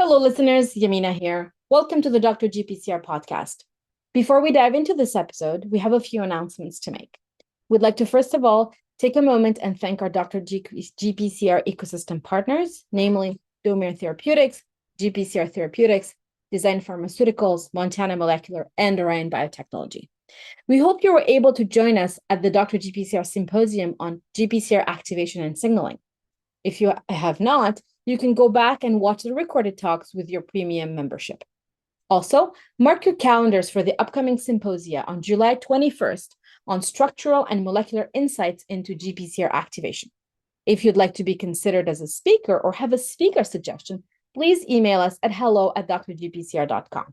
Hello, listeners. Yamina here. Welcome to the Dr. GPCR podcast. Before we dive into this episode, we have a few announcements to make. We'd like to, first of all, take a moment and thank our Dr. GPCR Ecosystem partners, namely Domir Therapeutics, GPCR Therapeutics, Design Pharmaceuticals, Montana Molecular, and Orion Biotechnology. We hope you were able to join us at the Dr. GPCR Symposium on GPCR activation and signaling. If you have not, you can go back and watch the recorded talks with your premium membership. Also, mark your calendars for the upcoming symposia on July 21st on structural and molecular insights into GPCR activation. If you'd like to be considered as a speaker or have a speaker suggestion, please email us at hello@drgpcr.com.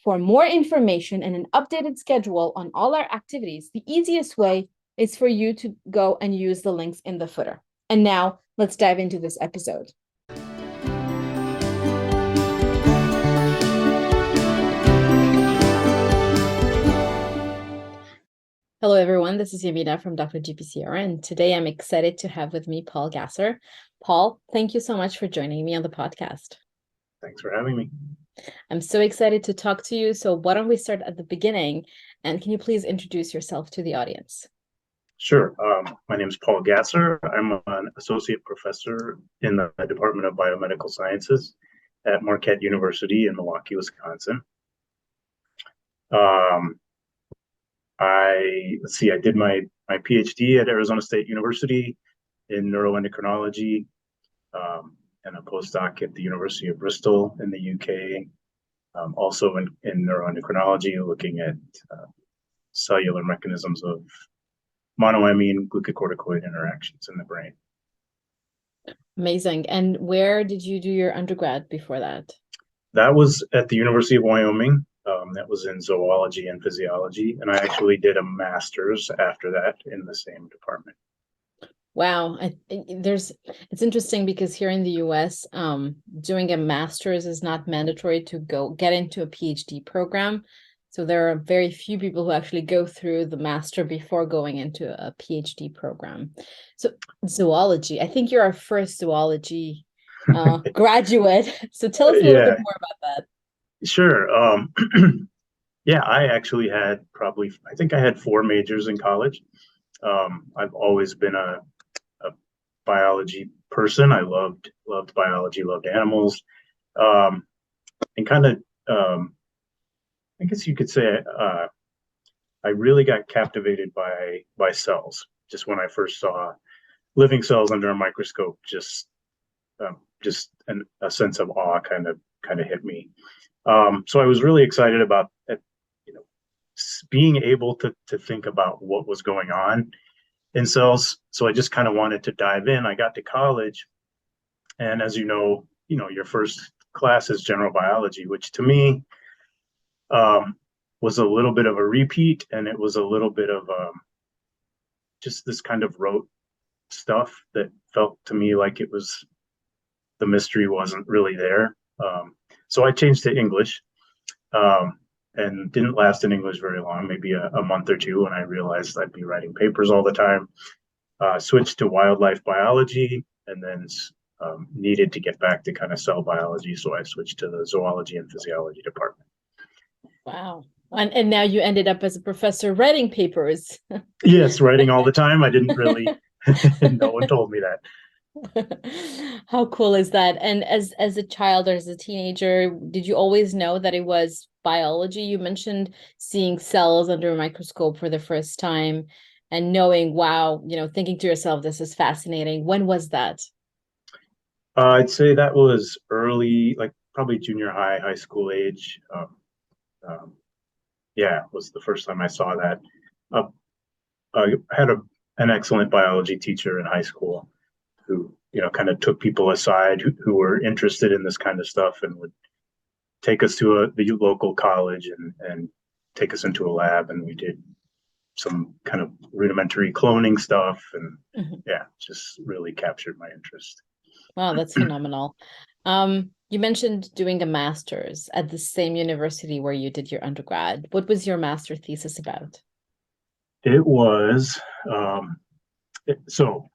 For more information and an updated schedule on all our activities, the easiest way is for you to go and use the links in the footer. And now, let's dive into this episode. Hello, everyone. This is Yamina from Dr. GPCR, and today I'm excited to have with me Paul Gasser. Paul, thank you so much for joining me on the podcast. Thanks for having me. I'm so excited to talk to you. So why don't we start at the beginning, and can you please introduce yourself to the audience? Sure. My name is Paul Gasser. I'm an associate professor in the Department of Biomedical Sciences at Marquette University in Milwaukee, Wisconsin. I did my PhD at Arizona State University in neuroendocrinology, and a postdoc at the University of Bristol in the UK, also in neuroendocrinology, looking at cellular mechanisms of monoamine glucocorticoid interactions in the brain. Amazing. And where did you do your undergrad before that? That was at the University of Wyoming. That was in zoology and physiology. And I actually did a master's after that in the same department. Wow. It's interesting because here in the US, doing a master's is not mandatory to get into a PhD program. So there are very few people who actually go through the master before going into a PhD program. So zoology, I think you're our first zoology graduate. So tell us a little bit more about that. Sure. Yeah, I actually had I think I had 4 majors in college. I've always been a biology person. I loved biology, loved animals, and kind of, I guess you could say, I really got captivated by cells. Just when I first saw living cells under a microscope, just a sense of awe kind of hit me. So I was really excited about being able to think about what was going on in cells. So I just kind of wanted to dive in. I got to college, and as you know, your first class is general biology, which to me was a little bit of a repeat, and it was a little bit of just this kind of rote stuff that felt to me like the mystery wasn't really there. So I changed to English, and didn't last in English very long, maybe a month or two, when I realized I'd be writing papers all the time. Switched to wildlife biology, and then needed to get back to kind of cell biology, so I switched to the zoology and physiology department. Wow. And now you ended up as a professor writing papers. Yes, writing all the time. I didn't really, no one told me that. How cool is that? And as a child or as a teenager, did you always know that it was biology? You mentioned seeing cells under a microscope for the first time and knowing, wow, thinking to yourself, this is fascinating. When was that? I'd say that was early, like probably junior high school age. Yeah, was the first time I saw that. I had an excellent biology teacher in high school who kind of took people aside who were interested in this kind of stuff, and would take us to the local college and take us into a lab, and we did some kind of rudimentary cloning stuff, and yeah, just really captured my interest. Wow, that's phenomenal. You mentioned doing a master's at the same university where you did your undergrad. What was your master thesis about? It was so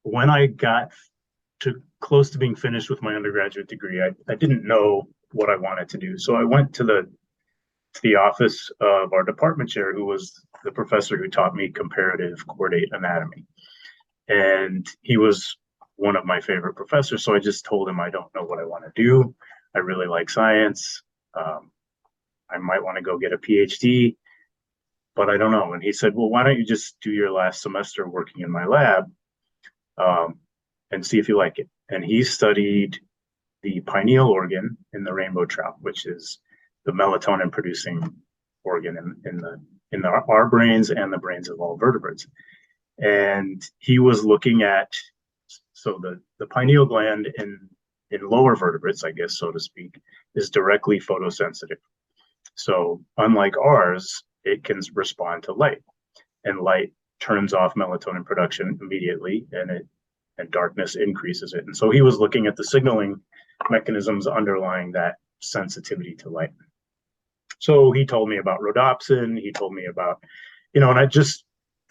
when I got close to being finished with my undergraduate degree, I didn't know what I wanted to do. So I went to the office of our department chair, who was the professor who taught me comparative chordate anatomy. And he was one of my favorite professors. So I just told him I don't know what I want to do. I really like science. I might want to go get a PhD, but I don't know. And he said, well, why don't you just do your last semester working in my lab and see if you like it. And he studied the pineal organ in the rainbow trout, which is the melatonin producing organ in our brains and the brains of all vertebrates. And he was looking at, so the pineal gland in lower vertebrates, I guess, so to speak, is directly photosensitive. So unlike ours, it can respond to light, and light turns off melatonin production immediately, and darkness increases it. And so he was looking at the signaling mechanisms underlying that sensitivity to light. So he told me about rhodopsin. He told me about, and I just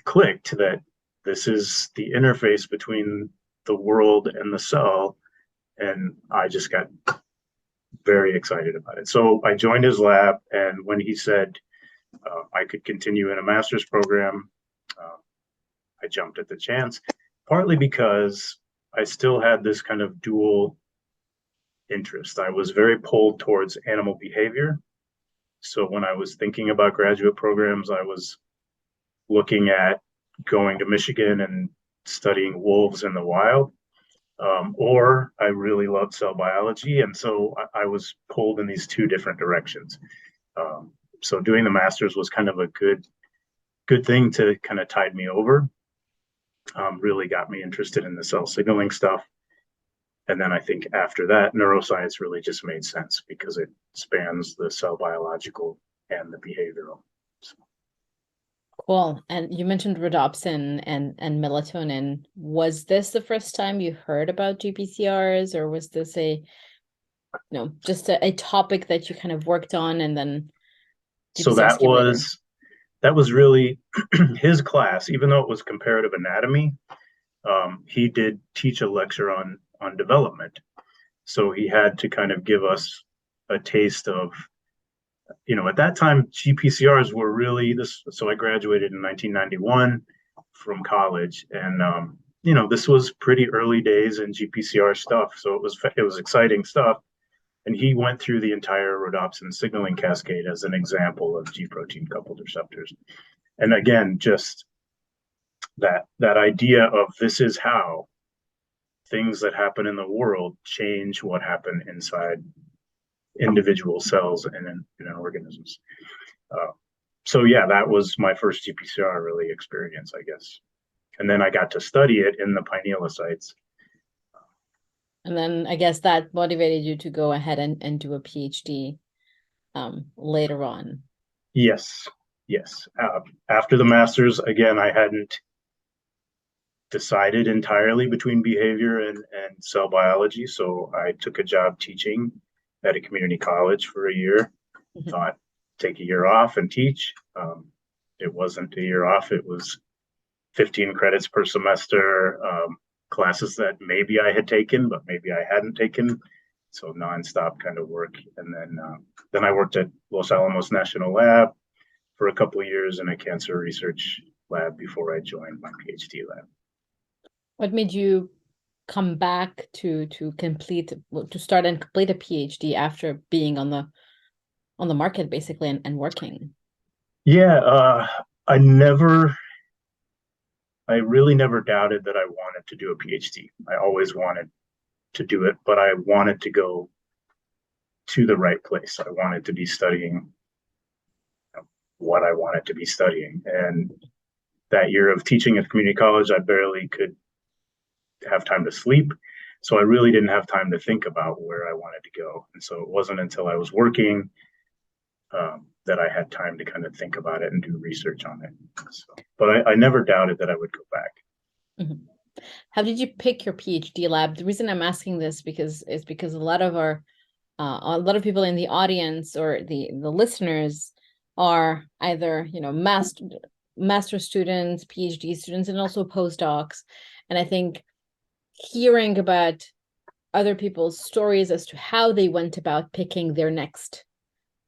clicked that this is the interface between the world and the cell. And I just got very excited about it. So I joined his lab, and when he said I could continue in a master's program, I jumped at the chance, partly because I still had this kind of dual interest. I was very pulled towards animal behavior. So when I was thinking about graduate programs, I was looking at going to Michigan and studying wolves in the wild. Or I really loved cell biology. And so I was pulled in these two different directions. So doing the master's was kind of a good thing to kind of tide me over. Really got me interested in the cell signaling stuff. And then I think after that, neuroscience really just made sense because it spans the cell biological and the behavioral. So. Cool. And you mentioned rhodopsin and melatonin. Was this the first time you heard about GPCRs, or was this just a topic that you kind of worked on and then So GPCRs that was really his class, even though it was comparative anatomy. He did teach a lecture on development. So he had to kind of give us a taste of, at that time, GPCRs were really this. So I graduated in 1991 from college, and, this was pretty early days in GPCR stuff. So it was exciting stuff. And he went through the entire rhodopsin signaling cascade as an example of G protein coupled receptors. And again, just that idea of this is how things that happen in the world change what happen inside individual cells in organisms. So yeah, that was my first GPCR really experience, I guess. And then I got to study it in the pinealocytes. And then I guess that motivated you to go ahead and do a PhD later on. Yes. After the master's, again, I hadn't decided entirely between behavior and cell biology. So I took a job teaching at a community college for a year. Thought, take a year off and teach. It wasn't a year off. It was 15 credits per semester, classes that maybe I had taken, but maybe I hadn't taken. So nonstop kind of work. And then I worked at Los Alamos National Lab for a couple of years in a cancer research lab before I joined my PhD lab. What made you come back to start and complete a PhD after being on the market basically and working? Yeah, I really never doubted that I wanted to do a PhD. I always wanted to do it, but I wanted to go to the right place. I wanted to be studying what I wanted to be studying. And that year of teaching at community college, I barely could have time to sleep. So I really didn't have time to think about where I wanted to go. And so it wasn't until I was working that I had time to kind of think about it and do research on it. So, but I never doubted that I would go back. Mm-hmm. How did you pick your PhD lab? The reason I'm asking this is because a lot of people in the audience or the listeners are either master students, PhD students, and also postdocs. And I think hearing about other people's stories as to how they went about picking their next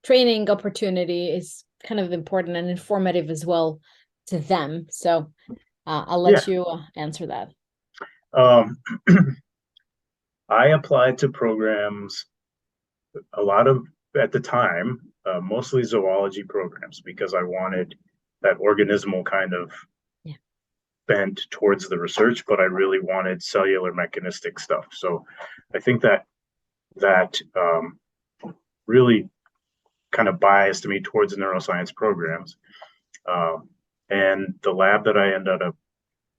training opportunity is kind of important and informative as well to them. So I'll Yeah. let you answer that. Um, I applied to programs a lot of at the time, mostly zoology programs because I wanted that organismal kind of Yeah. bent towards the research, but I really wanted cellular mechanistic stuff. So I think that really kind of biased me towards neuroscience programs. And the lab that I ended up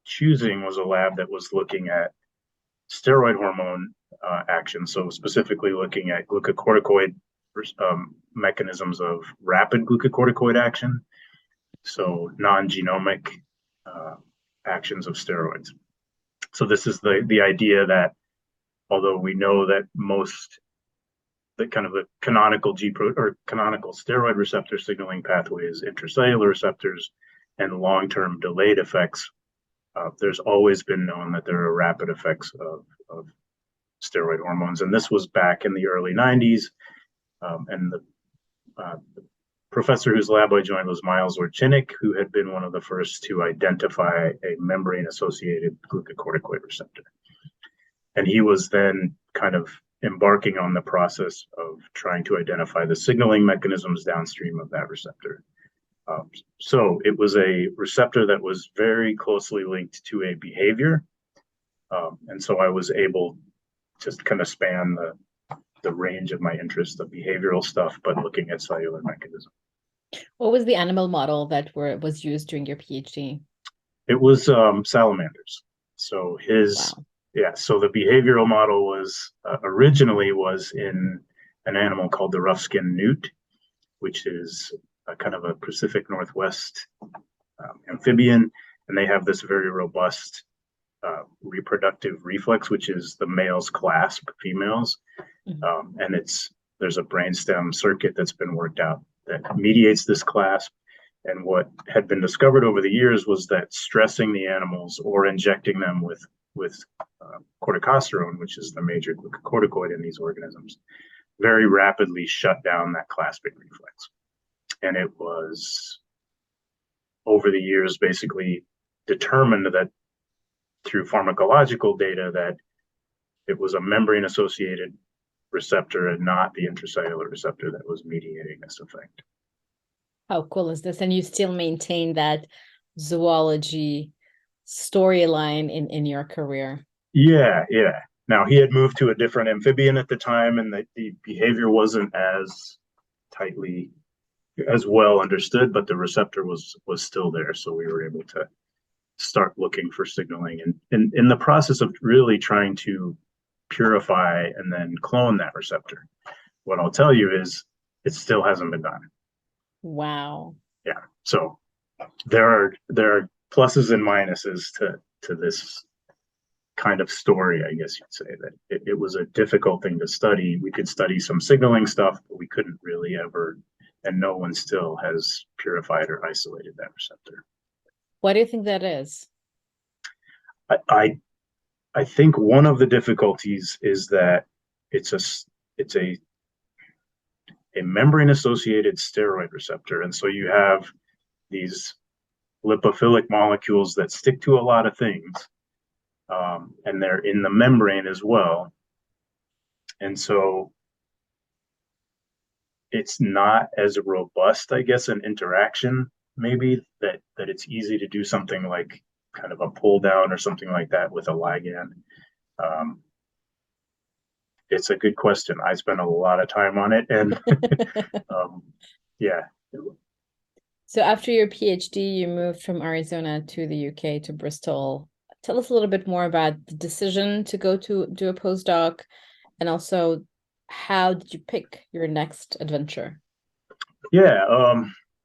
choosing was a lab that was looking at steroid hormone action. So specifically looking at glucocorticoid mechanisms of rapid glucocorticoid action. So non-genomic uh, actions of steroids. So this is the idea that although we know that most the kind of the canonical canonical steroid receptor signaling pathways, intracellular receptors, and long-term delayed effects, there's always been known that there are rapid effects of steroid hormones. And this was back in the early 90s. And the professor whose lab I joined was Miles Orchinik, who had been one of the first to identify a membrane-associated glucocorticoid receptor. And he was then kind of embarking on the process of trying to identify the signaling mechanisms downstream of that receptor. So it was a receptor that was very closely linked to a behavior. And so I was able to kind of span the range of my interest of behavioral stuff, but looking at cellular mechanism. What was the animal model that was used during your PhD? It was salamanders. So Wow. so the behavioral model was originally was in an animal called the rough-skinned newt, which is a kind of a Pacific Northwest amphibian, and they have this very robust reproductive reflex, which is the males clasp females, and there's a brainstem circuit that's been worked out that mediates this clasp. And what had been discovered over the years was that stressing the animals or injecting them with corticosterone, which is the major glucocorticoid in these organisms, very rapidly shut down that clasping reflex. And it was over the years basically determined that through pharmacological data that it was a membrane-associated receptor and not the intracellular receptor that was mediating this effect. How cool is this? And you still maintain that zoology storyline in your career. Yeah. Now he had moved to a different amphibian at the time, and the behavior wasn't as tightly as well understood, but the receptor was still there. So we were able to start looking for signaling and in the process of really trying to purify and then clone that receptor. What I'll tell you is it still hasn't been done. Wow. Yeah. So there are pluses and minuses to this kind of story, I guess you'd say, that it was a difficult thing to study. We could study some signaling stuff, but we couldn't really ever, and no one still has purified or isolated that receptor. What do you think that is? I think one of the difficulties is that it's a membrane-associated steroid receptor, and so you have these lipophilic molecules that stick to a lot of things, and they're in the membrane as well. And so it's not as robust, I guess, an interaction maybe that it's easy to do something like kind of a pull down or something like that with a ligand. It's a good question. I spent a lot of time on it, and yeah. So after your PhD, you moved from Arizona to the UK to Bristol. Tell us a little bit more about the decision to go to do a postdoc, and also how did you pick your next adventure? Yeah.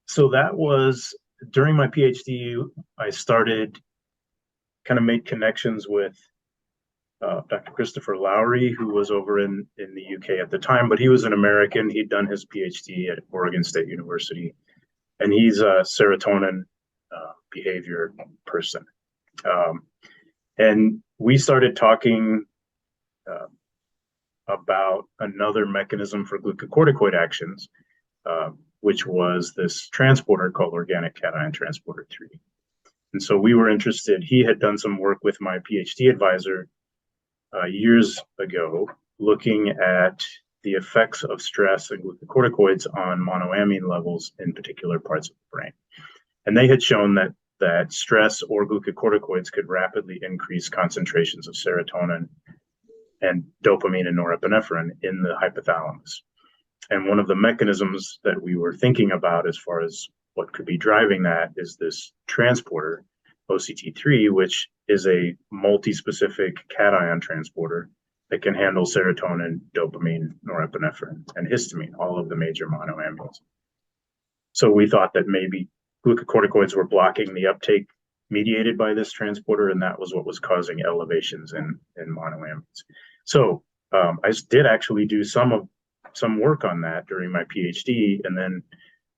So that was during my PhD. I started kind of made connections with Dr. Christopher Lowry, who was over in the UK at the time, but he was an American. He'd done his PhD at Oregon State University, and he's a serotonin behavior person. And we started talking uh, about another mechanism for glucocorticoid actions, which was this transporter called organic cation transporter 3. And so we were interested. He had done some work with my PhD advisor years ago, looking at the effects of stress and glucocorticoids on monoamine levels in particular parts of the brain. And they had shown that stress or glucocorticoids could rapidly increase concentrations of serotonin and dopamine and norepinephrine in the hypothalamus. And one of the mechanisms that we were thinking about as far as what could be driving that is this transporter, OCT3, which is a multi-specific cation transporter that can handle serotonin, dopamine, norepinephrine, and histamine, all of the major monoamines. So we thought that maybe glucocorticoids were blocking the uptake mediated by this transporter, and that was what was causing elevations in monoamines. So I did actually do some work on that during my PhD, and then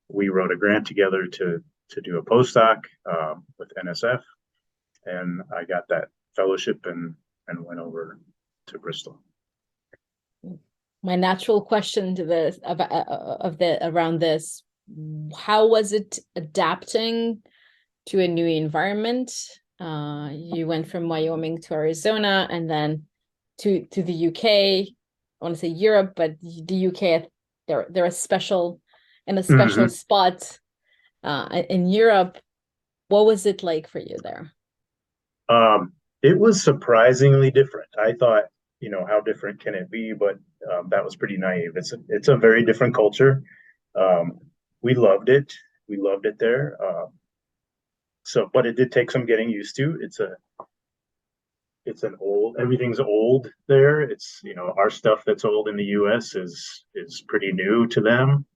we wrote a grant together to do a postdoc with NSF, and I got that fellowship and went over to Bristol. My natural question to this around this, how was it adapting to a new environment? You went from Wyoming to Arizona, and then to the UK. I want to say Europe, but the UK, they're a special spot in Europe. What was it like for you there? It was surprisingly different. I thought, how different can it be? But that was pretty naive. It's a very different culture. We loved it. We loved it there. But it did take some getting used to. Everything's old there. It's, our stuff that's old in the US is pretty new to them.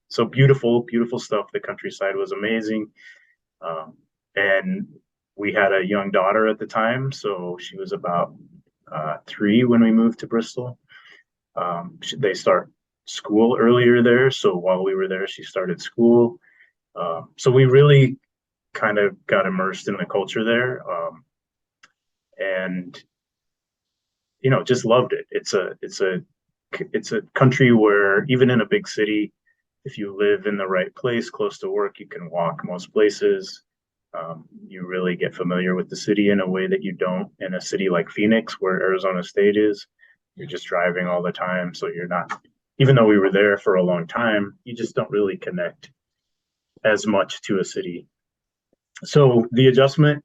So beautiful stuff. The countryside was amazing. And we had a young daughter at the time, so she was about 3 when we moved to Bristol. They start school earlier there, so while we were there, she started school. So we really kind of got immersed in the culture there, and just loved it. It's a country where even in a big city, if you live in the right place close to work, you can walk most places. You really get familiar with the city in a way that you don't in a city like Phoenix, where Arizona State is. You're just driving all the time, so you're not, even though we were there for a long time, you just don't really connect as much to a city. So the adjustment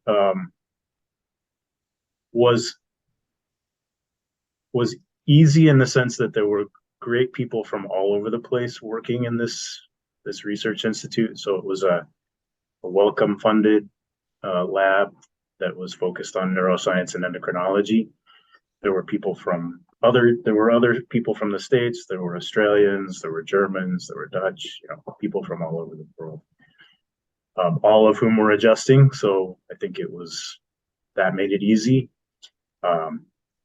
was easy in the sense that there were great people from all over the place working in this research institute. So it was a Wellcome funded lab that was focused on neuroscience and endocrinology. There were other people from the States. There were Australians, there were Germans, there were Dutch, people from all over the world, all of whom were adjusting. So I think that made it easy.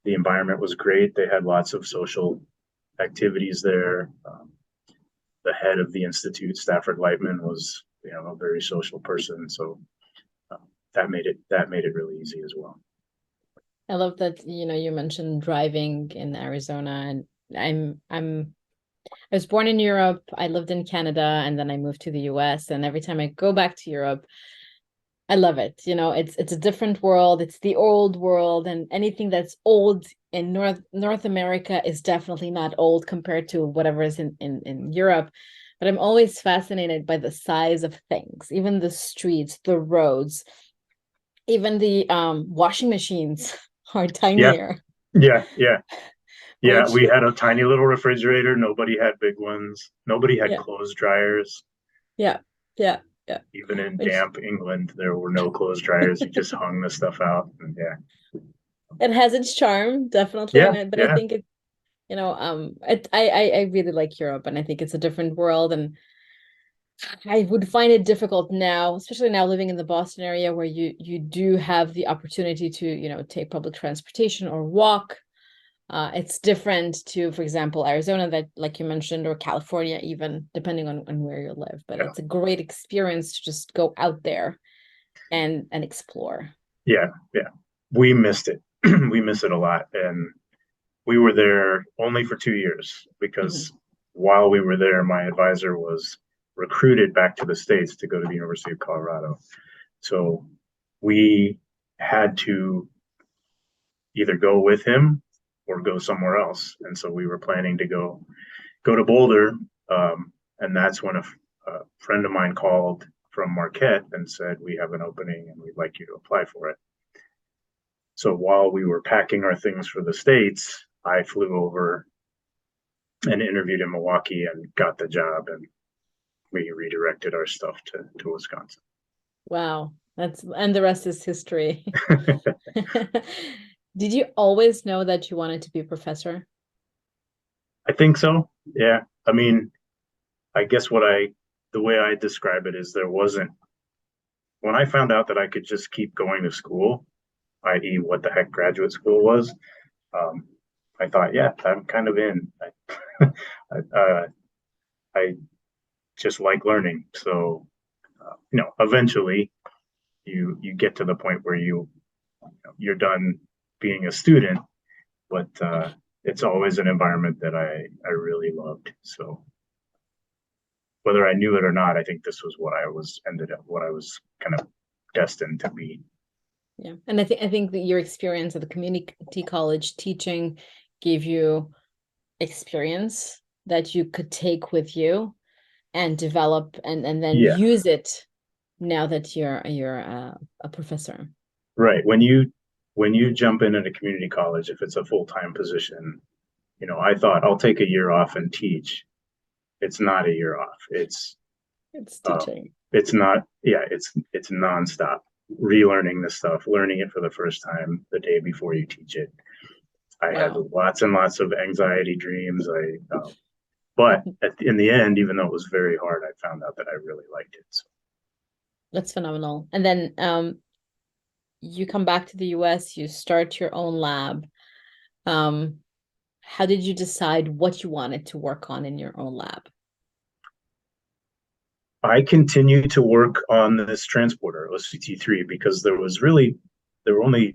The environment was great. They had lots of social activities there. The head of the institute, Stafford Lightman, was a very social person. So that made it really easy as well. I love that, you mentioned driving in Arizona, and I was born in Europe. I lived in Canada, and then I moved to the US. And every time I go back to Europe, I love it. It's a different world. It's the old world, and anything that's old in North America is definitely not old compared to whatever is in Europe. But I'm always fascinated by the size of things, even the streets, the roads, even the washing machines are tinier. Yeah. Which, We had a tiny little refrigerator. Nobody had big ones. Nobody had clothes dryers. Yeah. Even in damp England, there were no clothes dryers. You just hung the stuff out. And it has its charm, definitely. But I think it, I really like Europe, and I think it's a different world. And I would find it difficult now, especially now living in the Boston area, where you do have the opportunity to, take public transportation or walk. It's different to, for example, Arizona, that, like you mentioned, or California, even depending on where you live. But it's a great experience to just go out there and explore. Yeah. We missed it. we miss it a lot. And we were there only for 2 years because while we were there, my advisor was recruited back to the States to go to the University of Colorado. So we had to either go with him or go somewhere else. And so we were planning to go to Boulder. And that's when a friend of mine called from Marquette and said, we have an opening and we'd like you to apply for it. So while we were packing our things for the States, I flew over and interviewed in Milwaukee and got the job, and we redirected our stuff to Wisconsin. Wow. And the rest is history. Did you always know that you wanted to be a professor? I think so. Yeah. I mean, I guess the way I describe it is when I found out that I could just keep going to school, i.e. what the heck graduate school was, I thought, yeah, I'm kind of in. I just like learning. So, eventually you get to the point where you're done being a student, but it's always an environment that I really loved. So whether I knew it or not, I think this was what I was kind of destined to be. Yeah. And I think that your experience at the community college teaching gave you experience that you could take with you and develop and then use it now that you're a professor. Right. When you jump in at a community college, if it's a full-time position, I thought I'll take a year off and teach. It's not a year off. It's teaching. It's not. Yeah. It's nonstop relearning this stuff, learning it for the first time the day before you teach it. I had lots and lots of anxiety dreams. But in the end, even though it was very hard, I found out that I really liked it. So. That's phenomenal. And then you come back to the US, you start your own lab. How did you decide what you wanted to work on in your own lab? I continued to work on this transporter, OCT3, because there were only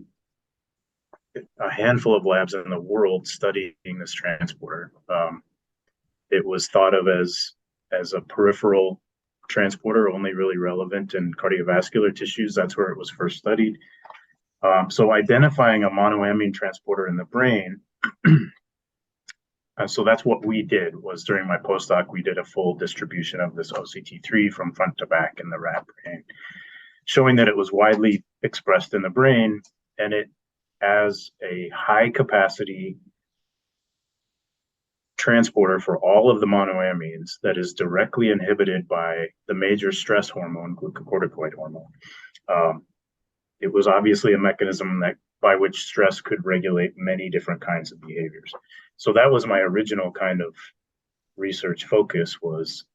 a handful of labs in the world studying this transporter. It was thought of as a peripheral transporter, only really relevant in cardiovascular tissues. That's where it was first studied. So identifying a monoamine transporter in the brain. So that's what we did. Was during my postdoc, we did a full distribution of this OCT3 from front to back in the rat brain, showing that it was widely expressed in the brain, and it as a high capacity transporter for all of the monoamines that is directly inhibited by the major stress hormone, glucocorticoid hormone. It was obviously a mechanism by which stress could regulate many different kinds of behaviors. So that was my original kind of research focus, was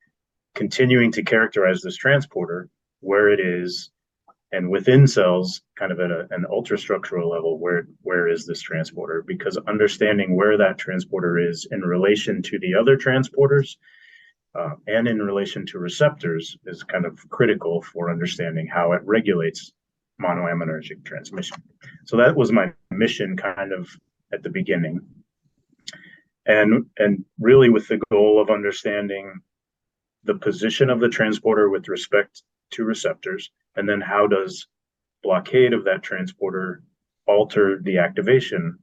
continuing to characterize this transporter, where it is, and within cells, kind of at an ultrastructural level, where is this transporter? Because understanding where that transporter is in relation to the other transporters and in relation to receptors is kind of critical for understanding how it regulates monoaminergic transmission. So that was my mission kind of at the beginning. And really with the goal of understanding the position of the transporter with respect to receptors, and then how does blockade of that transporter alter the activation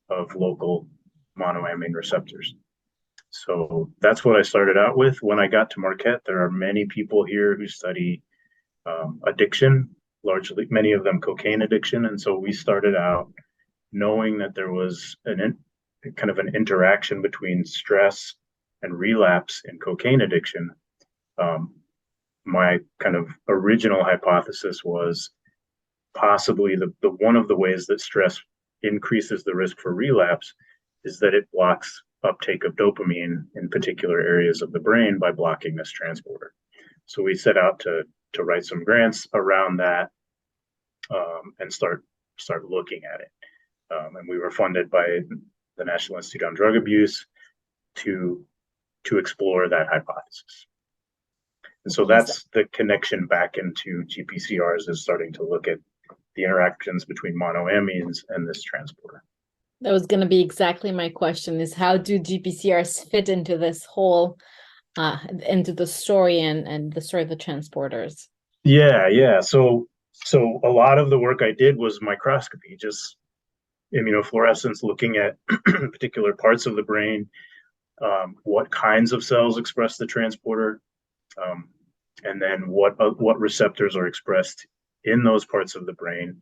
of local monoamine receptors. So that's what I started out with. When I got to Marquette, there are many people here who study addiction, largely many of them cocaine addiction. And so we started out knowing that there was kind of an interaction between stress and relapse in cocaine addiction. My kind of original hypothesis was possibly the one of the ways that stress increases the risk for relapse is that it blocks uptake of dopamine in particular areas of the brain by blocking this transporter. So we set out to write some grants around that and start looking at it. And we were funded by the National Institute on Drug Abuse to explore that hypothesis. And so that's the connection back into GPCRs, is starting to look at the interactions between monoamines and this transporter. That was going to be exactly my question, is how do GPCRs fit into this whole, into the story and the story of the transporters? Yeah. So a lot of the work I did was microscopy, just immunofluorescence, looking at particular parts of the brain, what kinds of cells express the transporter, and then what receptors are expressed in those parts of the brain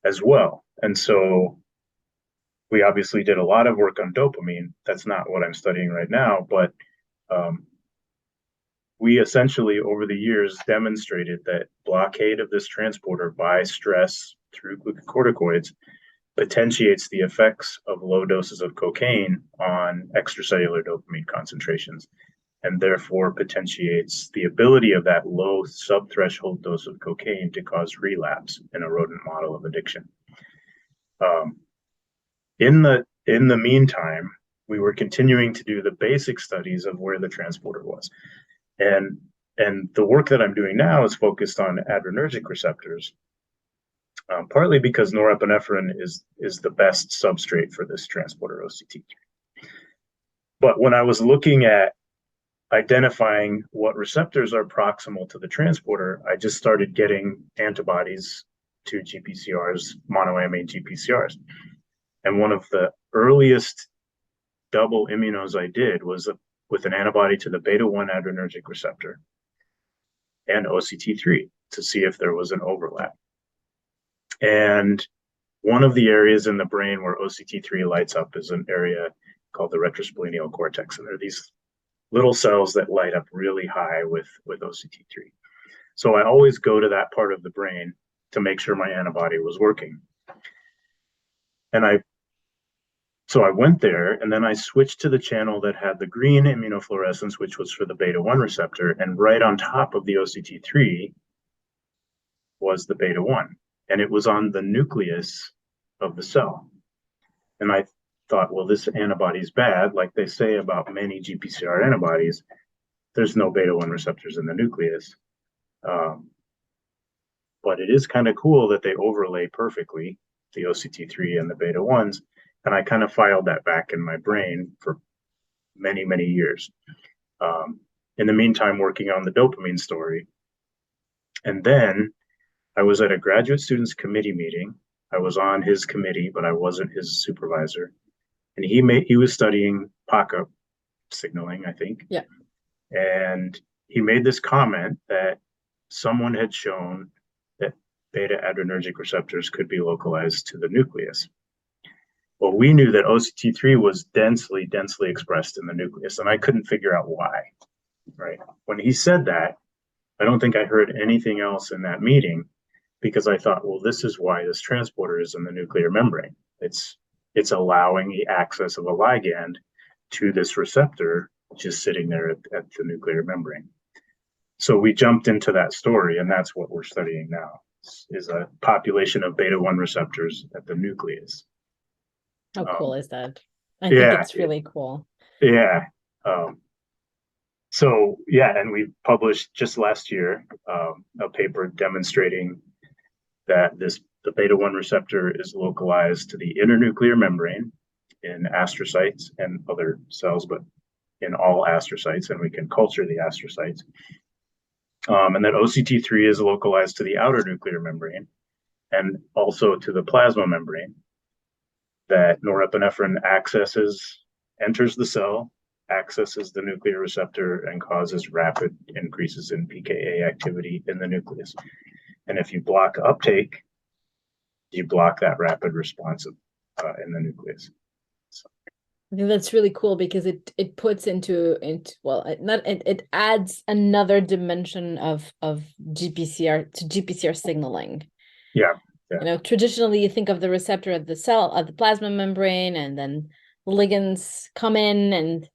as well. And so we obviously did a lot of work on dopamine. That's not what I'm studying right now, but we essentially over the years demonstrated that blockade of this transporter by stress through glucocorticoids potentiates the effects of low doses of cocaine on extracellular dopamine concentrations, and therefore potentiates the ability of that low subthreshold dose of cocaine to cause relapse in a rodent model of addiction. In the meantime, we were continuing to do the basic studies of where the transporter was. And the work that I'm doing now is focused on adrenergic receptors, partly because norepinephrine is the best substrate for this transporter OCT3. But when I was looking at identifying what receptors are proximal to the transporter, I just started getting antibodies to GPCRs, monoamine GPCRs. And one of the earliest double immunos I did was with an antibody to the beta-1 adrenergic receptor and OCT3 to see if there was an overlap. And one of the areas in the brain where OCT3 lights up is an area called the retrosplenial cortex. And there are these little cells that light up really high with OCT3. So I always go to that part of the brain to make sure my antibody was working. And so I went there, and then I switched to the channel that had the green immunofluorescence, which was for the beta-1 receptor, and right on top of the OCT3 was the beta-1, and it was on the nucleus of the cell. And I thought, well, this antibody's bad, like they say about many GPCR antibodies. There's no beta-1 receptors in the nucleus. But it is kind of cool that they overlay perfectly, the OCT3 and the beta-1s. And I kind of filed that back in my brain for many, many years. In the meantime, working on the dopamine story. And then I was at a graduate students committee meeting. I was on his committee, but I wasn't his supervisor. And he was studying PACA signaling, I think. Yeah. And he made this comment that someone had shown that beta adrenergic receptors could be localized to the nucleus. Well, we knew that OCT3 was densely expressed in the nucleus, and I couldn't figure out why, right? When he said that, I don't think I heard anything else in that meeting, because I thought, well, this is why this transporter is in the nuclear membrane. It's allowing the access of a ligand to this receptor just sitting there at the nuclear membrane. So we jumped into that story, and that's what we're studying now, is a population of beta-1 receptors at the nucleus. How cool is that? I think it's really cool. Yeah. And we published just last year a paper demonstrating that the beta-1 receptor is localized to the internuclear membrane in astrocytes and other cells, but in all astrocytes, and we can culture the astrocytes. And that OCT3 is localized to the outer nuclear membrane and also to the plasma membrane. That norepinephrine enters the cell, accesses the nuclear receptor, and causes rapid increases in pKa activity in the nucleus. And if you block uptake, you block that rapid response in the nucleus. So. I think that's really cool because it puts it adds another dimension of GPCR signaling. Yeah. Traditionally you think of the receptor at the cell, at the plasma membrane, and then ligands come in, and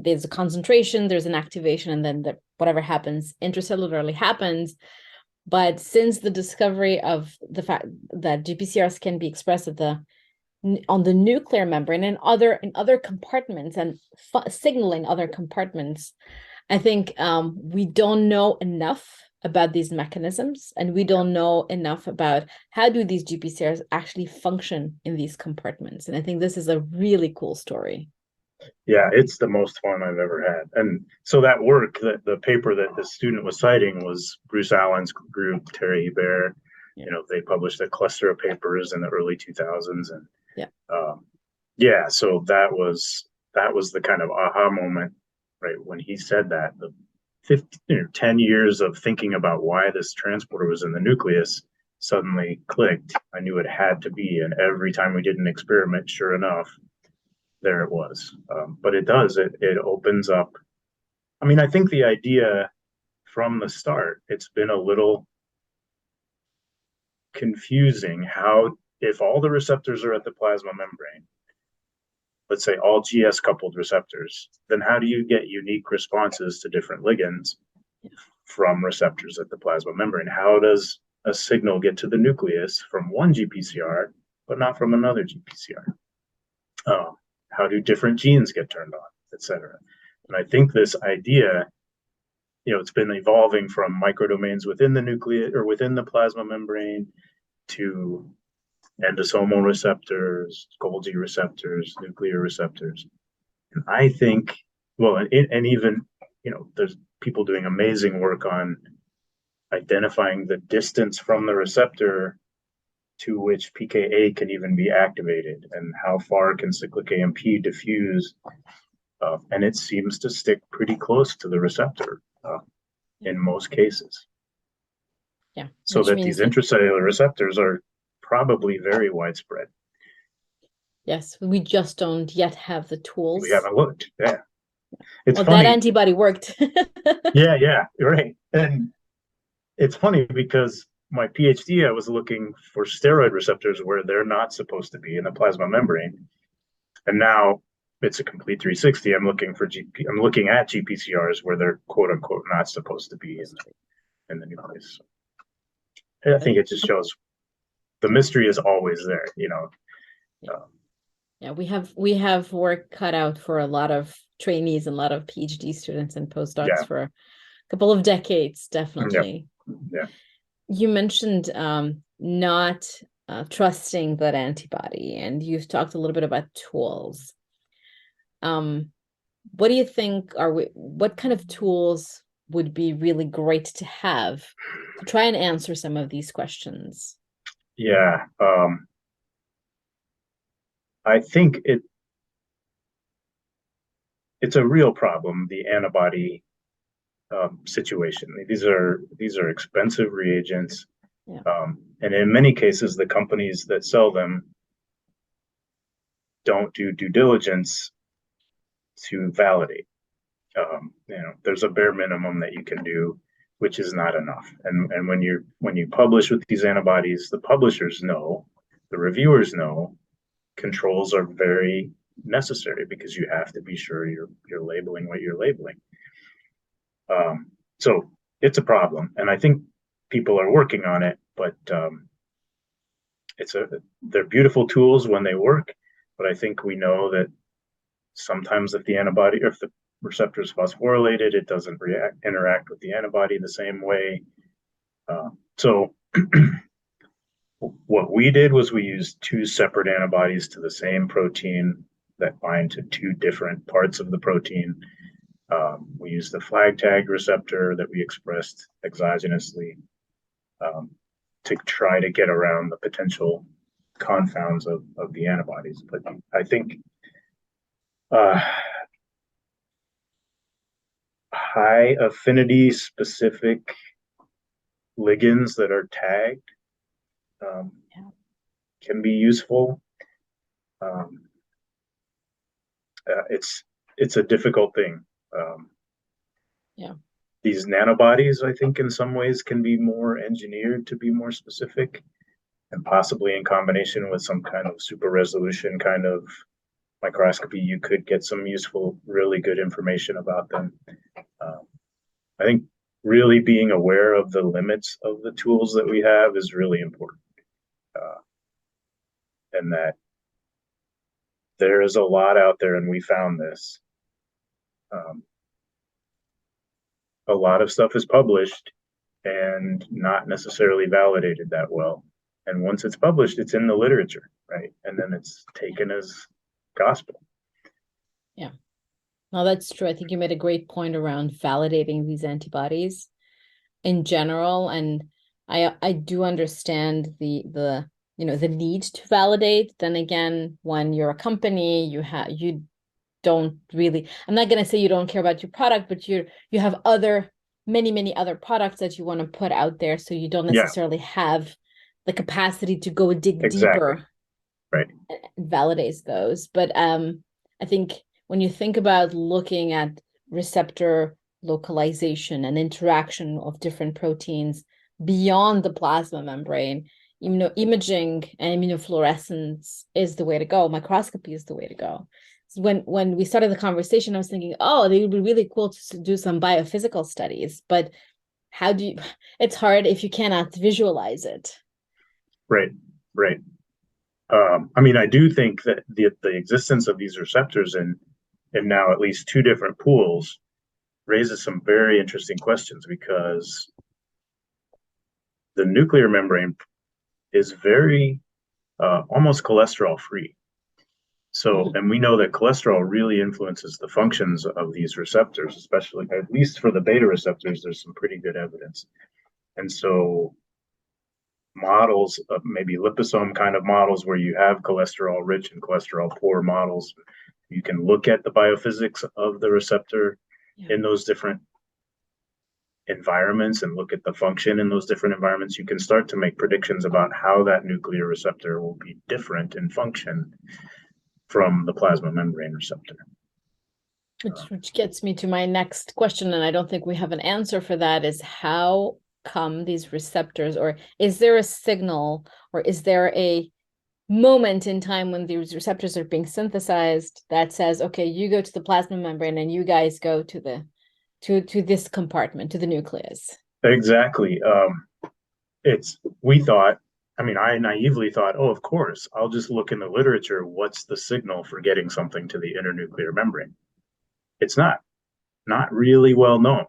there's a concentration, there's an activation, and then whatever happens intracellularly happens. But since the discovery of the fact that GPCRs can be expressed on the nuclear membrane and in other compartments and signaling other compartments, I think we don't know enough about these mechanisms, and we don't know enough about how do these GPCRs actually function in these compartments. And I think this is a really cool story. Yeah, it's the most fun I've ever had. And so that work, that the paper that the student was citing was Bruce Allen's group, Terry Hebert. Yeah. You know, they published a cluster of papers in the early 2000s, and Yeah. Yeah, so that was the kind of aha moment, right? When he said that, the 10 years of thinking about why this transporter was in the nucleus suddenly clicked. I knew it had to be, and every time we did an experiment, sure enough, there it was. But it opens up. I mean, I think the idea from the start, it's been a little confusing how, if all the receptors are at the plasma membrane, let's say all GS coupled receptors, then how do you get unique responses to different ligands from receptors at the plasma membrane? How does a signal get to the nucleus from one GPCR, but not from another GPCR? How do different genes get turned on, et cetera? And I think this idea, it's been evolving from microdomains within the nucleus or within the plasma membrane to endosomal receptors, Golgi receptors, nuclear receptors. And I think, well, and even, there's people doing amazing work on identifying the distance from the receptor to which PKA can even be activated and how far can cyclic AMP diffuse. And it seems to stick pretty close to the receptor in most cases. Yeah. So that these intracellular receptors are probably very widespread. Yes, we just don't yet have the tools. We haven't looked. Yeah. It's well, funny. That antibody worked. Yeah, right. And it's funny because my PhD, I was looking for steroid receptors where they're not supposed to be in the plasma membrane. And now it's a complete 360. I'm looking at GPCRs where they're quote unquote not supposed to be in the nucleus. And I think it just shows the mystery is always there, Yeah, we have work cut out for a lot of trainees and a lot of PhD students and postdocs for a couple of decades, definitely. Yeah. You mentioned not trusting that antibody, and you've talked a little bit about tools. What do you think what kind of tools would be really great to have to try and answer some of these questions? Yeah. I think it's a real problem, the antibody situation. These are expensive reagents. Yeah. And in many cases, the companies that sell them don't do due diligence to validate. There's a bare minimum that you can do, which is not enough. And when you publish with these antibodies, the publishers know, the reviewers know, controls are very necessary because you have to be sure you're labeling what you're labeling. So it's a problem, and I think people are working on it, but they're beautiful tools when they work, but I think we know that sometimes if the antibody or if the receptor is phosphorylated, it doesn't interact with the antibody the same way. So what we did was we used two separate antibodies to the same protein that bind to two different parts of the protein. We used the flag tag receptor that we expressed exogenously to try to get around the potential confounds of the antibodies. But I think high affinity specific ligands that are tagged can be useful. It's a difficult thing. These nanobodies, I think, in some ways can be more engineered to be more specific, and possibly in combination with some kind of super resolution kind of microscopy, you could get some useful, really good information about them. I think really being aware of the limits of the tools that we have is really important. And that there is a lot out there, and we found this. A lot of stuff is published, and not necessarily validated that well. And once it's published, it's in the literature, right? And then it's taken as gospel. Yeah. No, that's true. I think you made a great point around validating these antibodies in general. And I do understand the the need to validate. Then again, when you're a company, you don't really, I'm not going to say you don't care about your product, but you have many other products that you want to put out there, so you don't necessarily have the capacity to go dig deeper, right, and validate those. But I think when you think about looking at receptor localization and interaction of different proteins beyond the plasma membrane, imaging and immunofluorescence is the way to go. Microscopy is the way to go. So when we started the conversation, I was thinking, oh, they would be really cool to do some biophysical studies, but how do you, it's hard if you cannot visualize it. Right. I mean, I do think that the existence of these receptors in now at least two different pools raises some very interesting questions, because the nuclear membrane is very almost cholesterol free. So, and we know that cholesterol really influences the functions of these receptors, especially, at least for the beta receptors, there's some pretty good evidence. And so models of maybe liposome kind of models where you have cholesterol rich and cholesterol poor models, you can look at the biophysics of the receptor in those different environments and look at the function in those different environments. You can start to make predictions about how that nuclear receptor will be different in function from the plasma membrane receptor. Which gets me to my next question, and I don't think we have an answer for that, is how come these receptors, or is there a signal, or is there a moment in time when these receptors are being synthesized that says, okay, you go to the plasma membrane and you guys go to the to this compartment, to the nucleus? Exactly. We thought, I mean, I naively thought, oh, of course, I'll just look in the literature. What's the signal for getting something to the internuclear membrane? It's not really well known.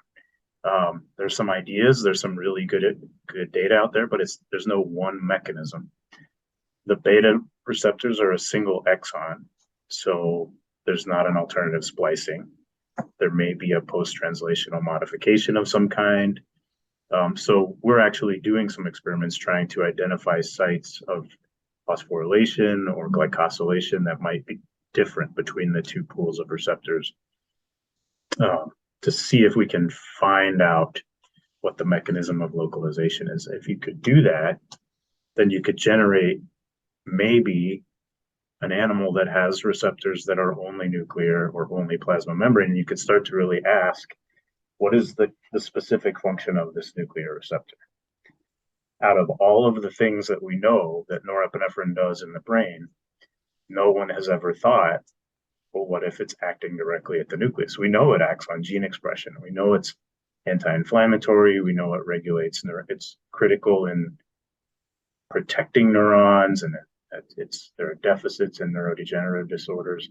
There's some ideas, there's some really good data out there, but there's no one mechanism. The beta receptors are a single exon, so there's not an alternative splicing. There may be a post-translational modification of some kind. So we're actually doing some experiments trying to identify sites of phosphorylation or glycosylation that might be different between the two pools of receptors, to see if we can find out what the mechanism of localization is. If you could do that, then you could generate maybe an animal that has receptors that are only nuclear or only plasma membrane, and you could start to really ask, what is the specific function of this nuclear receptor? Out of all of the things that we know that norepinephrine does in the brain, no one has ever thought, well, what if it's acting directly at the nucleus? We know it acts on gene expression. We know it's anti-inflammatory. We know it regulates, it's critical in protecting neurons, and there are deficits in neurodegenerative disorders.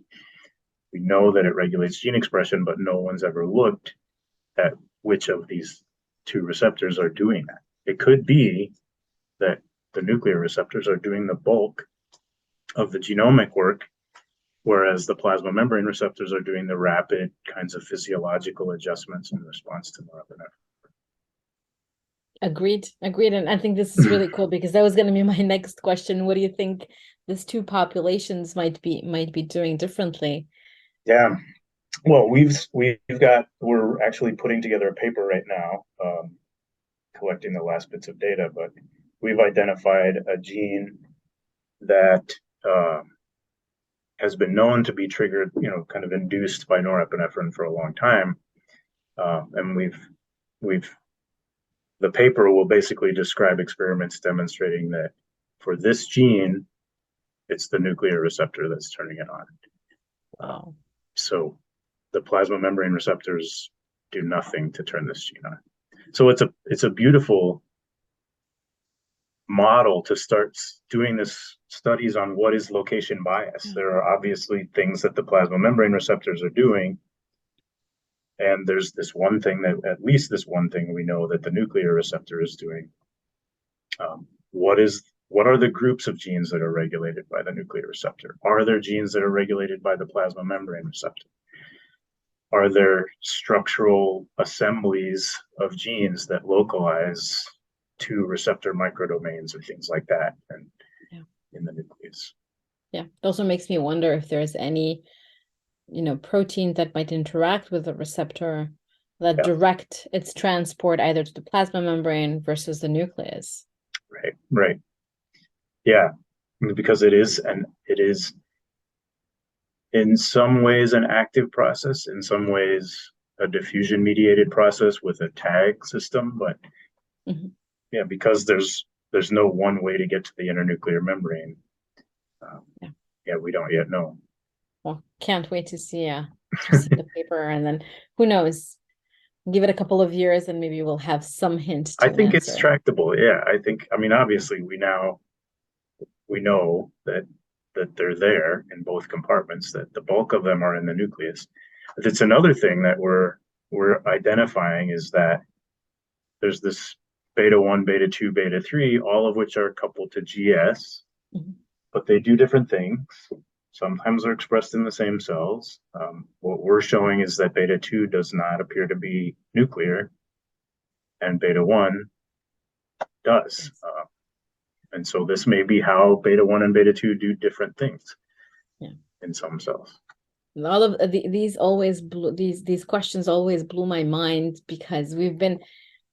We know that it regulates gene expression, but no one's ever looked at which of these two receptors are doing that. It could be that the nuclear receptors are doing the bulk of the genomic work, whereas the plasma membrane receptors are doing the rapid kinds of physiological adjustments in response to norepinephrine. Agreed. And I think this is really cool, because that was going to be my next question. What do you think these two populations might be doing differently? Yeah. Well, we're actually putting together a paper right now, collecting the last bits of data, but we've identified a gene that has been known to be triggered, kind of induced by norepinephrine for a long time. And the paper will basically describe experiments demonstrating that for this gene, it's the nuclear receptor that's turning it on. Wow. So the plasma membrane receptors do nothing to turn this gene on. So it's a beautiful model to start doing this studies on what is location bias. There are obviously things that the plasma membrane receptors are doing And there's this one thing that, at least this one thing we know that the nuclear receptor is doing. What are the groups of genes that are regulated by the nuclear receptor? Are there genes that are regulated by the plasma membrane receptor? Are there structural assemblies of genes that localize to receptor microdomains or things like that and Yeah. in the nucleus? Yeah, it also makes me wonder if there's any, protein that might interact with the receptor that direct its transport either to the plasma membrane versus the nucleus. Right. Yeah, because it is in some ways an active process, in some ways a diffusion mediated process with a tag system, but yeah, because there's no one way to get to the internuclear membrane. We don't yet know. Well, can't wait to see the paper, and then who knows, give it a couple of years and maybe we'll have some hint to I think answer. it's tractable. Yeah, I mean, obviously we know that they're there in both compartments, that the bulk of them are in the nucleus. But it's another thing that we're identifying is that there's this beta 1, beta 2, beta 3, all of which are coupled to GS, but they do different things. Sometimes they're expressed in the same cells. What we're showing is that beta 2 does not appear to be nuclear, and beta 1 does. And so this may be how beta 1 and beta 2 do different things in some cells. All of these questions always blew my mind, because we've been,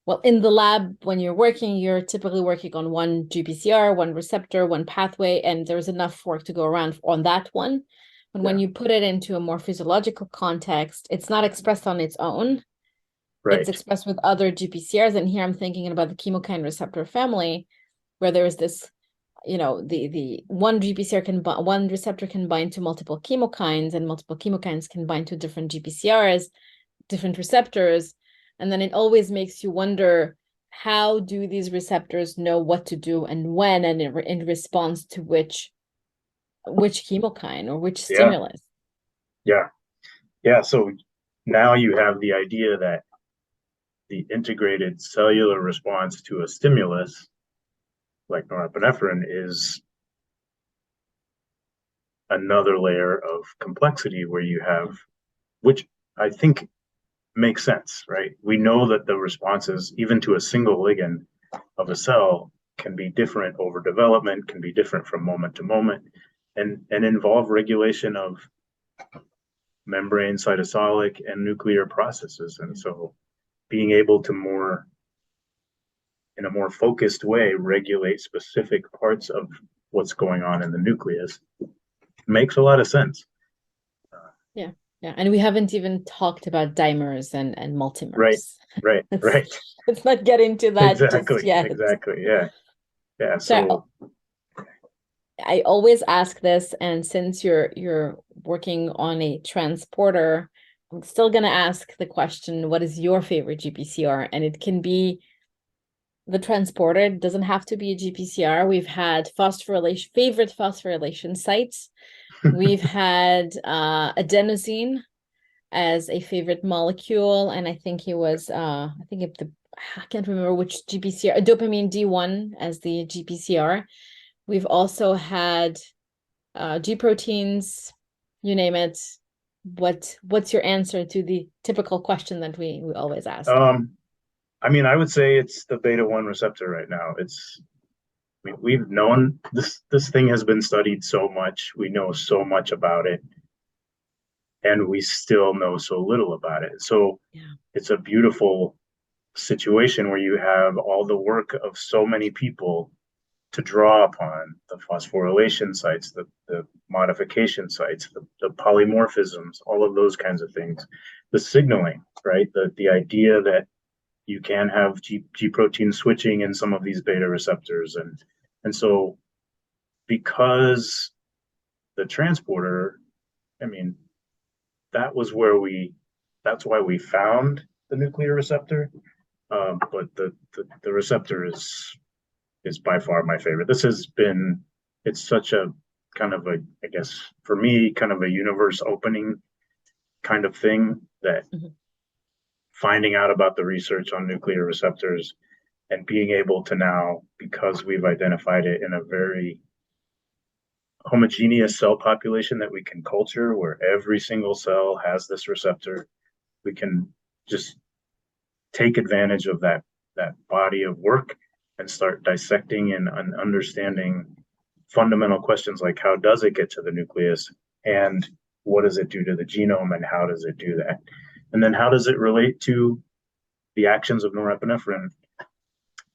well, in the lab, when you're working, you're typically working on one GPCR, one receptor, one pathway, and there's enough work to go around on that one. But when you put it into a more physiological context, it's not expressed on its own. Right. It's expressed with other GPCRs. And here I'm thinking about the chemokine receptor family, where there is this, the one one receptor can bind to multiple chemokines, and multiple chemokines can bind to different GPCRs, different receptors. And then it always makes you wonder, how do these receptors know what to do and when, and in response to which chemokine or which stimulus? Yeah. So now you have the idea that the integrated cellular response to a stimulus like norepinephrine is another layer of complexity where you have, which I think makes sense, right? We know that the responses, even to a single ligand of a cell, can be different over development, can be different from moment to moment, and involve regulation of membrane, cytosolic, and nuclear processes. And so being able to in a more focused way, regulate specific parts of what's going on in the nucleus makes a lot of sense. Yeah, and we haven't even talked about dimers and multimers. Right. Let's not get into that Exactly. just yet. Exactly. Yeah. So I always ask this, and since you're working on a transporter, I'm still gonna ask the question, what is your favorite GPCR? And it can be the transporter. It doesn't have to be a GPCR. We've had favorite phosphorylation sites. We've had adenosine as a favorite molecule, and I think it was I can't remember which GPCR, dopamine D1 as the GPCR. We've also had G proteins, you name it. What's your answer to the typical question that we always ask? I mean, I would say it's the beta 1 receptor right now. We've known this thing has been studied so much. We know so much about it, and we still know so little about it. So it's a beautiful situation where you have all the work of so many people to draw upon: the phosphorylation sites, the modification sites, the polymorphisms, all of those kinds of things, the signaling, right? The idea that you can have G protein switching in some of these beta receptors. And so because the transporter, I mean, that's why we found the nuclear receptor. But the receptor is by far my favorite. It's such a kind of a, I guess for me, kind of a universe opening kind of thing that finding out about the research on nuclear receptors and being able to now, because we've identified it in a very homogeneous cell population that we can culture, where every single cell has this receptor, we can just take advantage of that body of work and start dissecting and understanding fundamental questions like how does it get to the nucleus, and what does it do to the genome, and how does it do that, and then how does it relate to the actions of norepinephrine,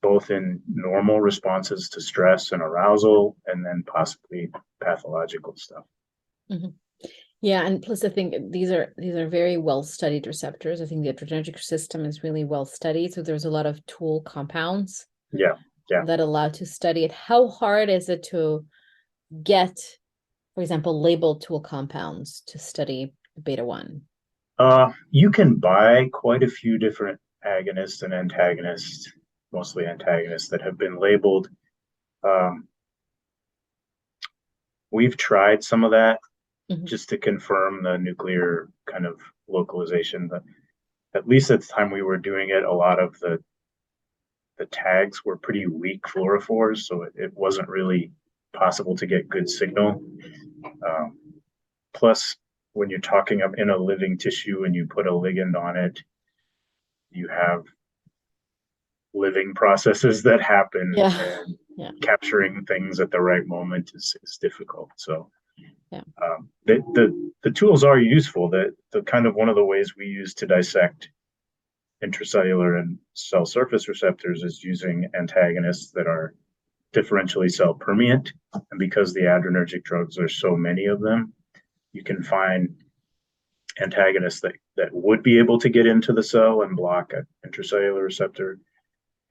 both in normal responses to stress and arousal, and then possibly pathological stuff. Mm-hmm. Yeah, and plus I think these are very well studied receptors. I think the adrenergic system is really well studied. So there's a lot of tool compounds that allow to study it. How hard is it to get, for example, labeled tool compounds to study beta 1? You can buy quite a few different agonists and antagonists, mostly antagonists, that have been labeled. We've tried some of that just to confirm the nuclear kind of localization, but at least at the time we were doing it, a lot of the tags were pretty weak fluorophores, so it wasn't really possible to get good signal. Plus, when you're talking up in a living tissue and you put a ligand on it, you have living processes that happen, and capturing things at the right moment is difficult. So the tools are useful. The kind of one of the ways we use to dissect intracellular and cell surface receptors is using antagonists that are differentially cell permeant. And because the adrenergic drugs are so many of them, you can find antagonists that would be able to get into the cell and block an intracellular receptor,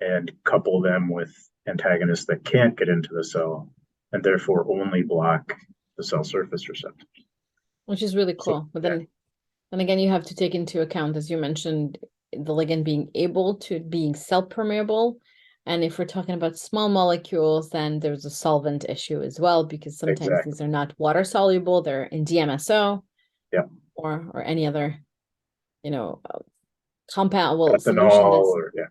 and couple them with antagonists that can't get into the cell and therefore only block the cell surface receptors. Which is really cool. But then again, you have to take into account, as you mentioned, the ligand being cell permeable. And if we're talking about small molecules, then there's a solvent issue as well, because sometimes these are not water soluble, they're in DMSO or any other, compound, ethanol, solution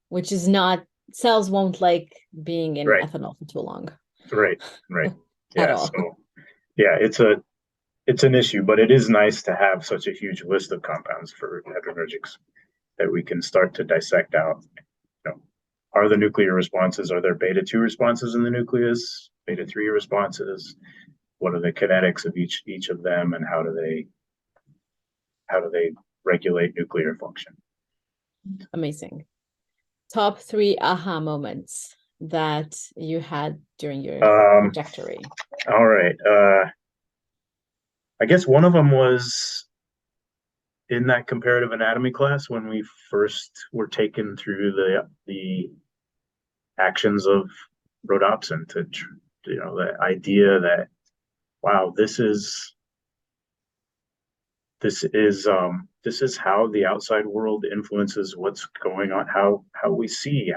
which is not, cells won't like being in ethanol for too long. Right. At all. So it's an issue, but it is nice to have such a huge list of compounds for adrenergics that we can start to dissect out. Are the nuclear responses, are there beta 2 responses in the nucleus, beta 3 responses? What are the kinetics of each of them, and how do they regulate nuclear function? Amazing. Top 3 aha moments that you had during your trajectory. All right. I guess one of them was in that comparative anatomy class when we first were taken through the actions of rhodopsin, to the idea that, wow, this is how the outside world influences what's going on, how we see,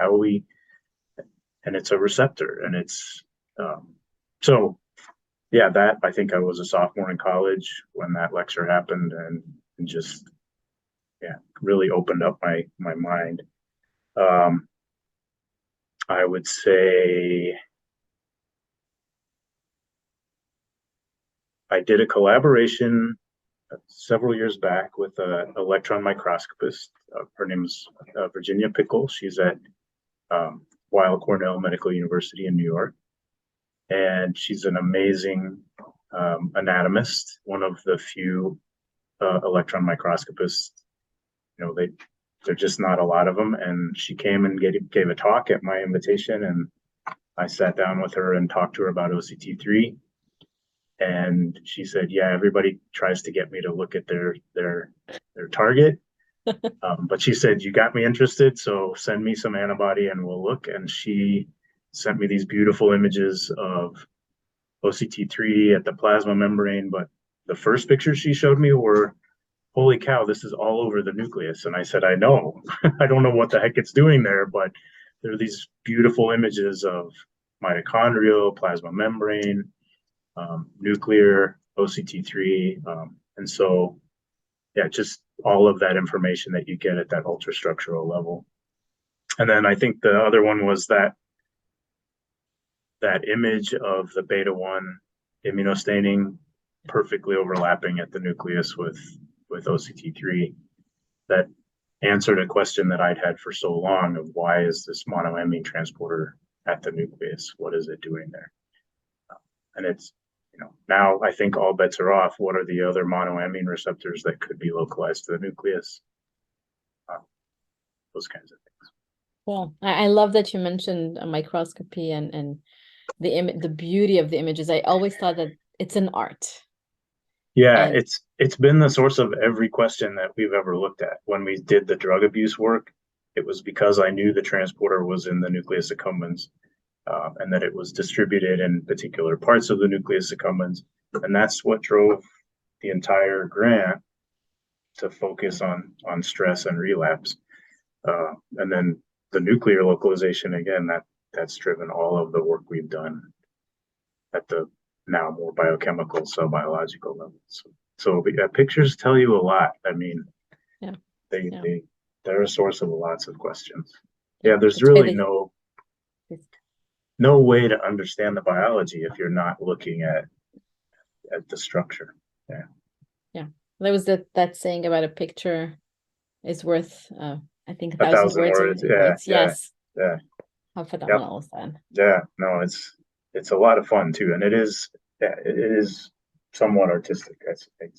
and it's a receptor, and it's that, I think I was a sophomore in college when that lecture happened, and just really opened up my mind. I would say I did a collaboration several years back with an electron microscopist. Her name's Virginia Pickle. She's at Weill Cornell Medical University in New York, and she's an amazing anatomist, one of the few electron microscopists. They're just not a lot of them. And she came and gave a talk at my invitation, and I sat down with her and talked to her about OCT3. And she said, yeah, everybody tries to get me to look at their target. But she said, you got me interested, so send me some antibody and we'll look. And she sent me these beautiful images of OCT3 at the plasma membrane. But the first pictures she showed me were, holy cow, this is all over the nucleus. And I said, I know. I don't know what the heck it's doing there, but there are these beautiful images of mitochondrial, plasma membrane, nuclear, OCT3. And so, just all of that information that you get at that ultrastructural level. And then I think the other one was that image of the beta-1 immunostaining perfectly overlapping at the nucleus with OCT3 that answered a question that I'd had for so long of why is this monoamine transporter at the nucleus? What is it doing there? And it's, now I think all bets are off. What are the other monoamine receptors that could be localized to the nucleus? Those kinds of things. Well, I love that you mentioned a microscopy and the beauty of the images. I always thought that it's an art. Yeah, And it's been the source of every question that we've ever looked at. When we did the drug abuse work, it was because I knew the transporter was in the nucleus accumbens, and that it was distributed in particular parts of the nucleus accumbens. And that's what drove the entire grant to focus on stress and relapse. And then the nuclear localization, again, that's driven all of the work we've done at the now more biochemical, cell biological levels. So yeah, pictures tell you a lot. I mean, yeah, they're a source of lots of questions. Yeah, there's that's really no way to understand the biology if you're not looking at the structure. Yeah. There was that saying about a picture is worth I think 1,000 words. words. Yeah. Yes. Yeah. How phenomenal is that? Yeah. No, it's a lot of fun too, and it is somewhat artistic, I think.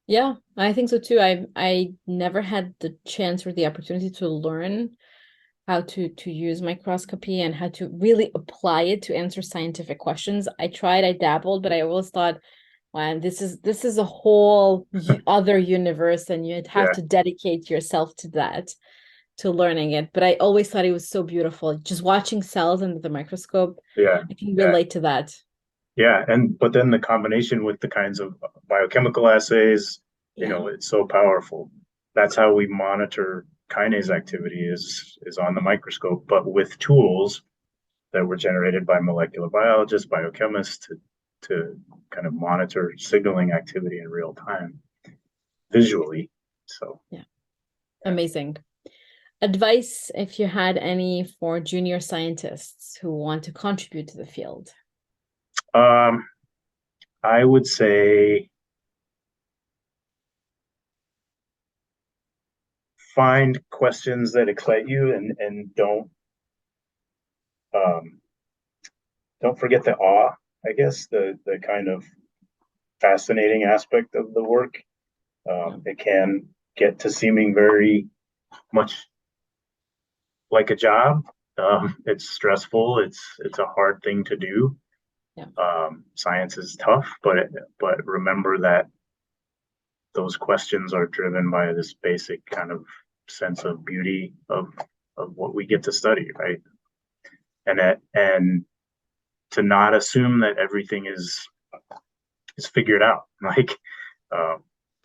Yeah, I think so too. I never had the chance or the opportunity to learn how to use microscopy and how to really apply it to answer scientific questions. I tried, I dabbled, but I always thought, wow, this is a whole other universe, and you'd have to dedicate yourself to that, to learning it. But I always thought it was so beautiful. Just watching cells under the microscope, I can relate to that. Yeah, but then the combination with the kinds of biochemical assays, it's so powerful. That's how we monitor kinase activity is on the microscope, but with tools that were generated by molecular biologists, biochemists to kind of monitor signaling activity in real time visually. So yeah. Amazing. Advice, if you had any, for junior scientists who want to contribute to the field? I would say find questions that excite you and don't forget the awe, I guess, the kind of fascinating aspect of the work. It can get to seeming very much like a job. It's stressful. It's a hard thing to do. Science is tough, but remember that those questions are driven by this basic kind of sense of beauty of what we get to study, right? And to not assume that everything is figured out. Like